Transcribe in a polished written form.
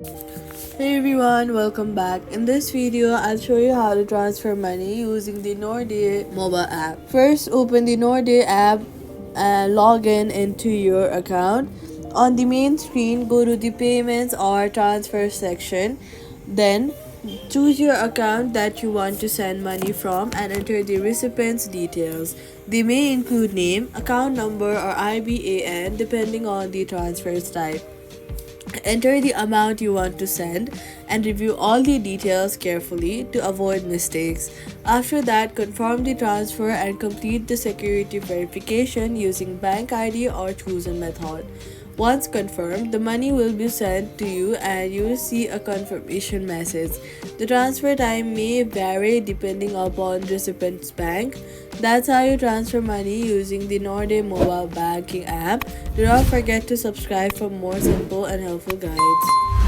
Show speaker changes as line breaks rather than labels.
Hey everyone, welcome back. In this video, I'll show you how to transfer money using the Nordea mobile app. First, open the Nordea app and log in into your account. On the main screen, go to the payments or transfer section. Then, choose your account that you want to send money from and enter the recipient's details. They may include name, account number, or IBAN depending on the transfer type. Enter the amount you want to send and review all the details carefully to avoid mistakes. After that, confirm the transfer and complete the security verification using bank ID or chosen method. Once confirmed, the money will be sent to you and you will see a confirmation message. The transfer time may vary depending upon recipient's bank. That's how you transfer money using the Nordea Mobile Banking app. Do not forget to subscribe for more simple and helpful guides.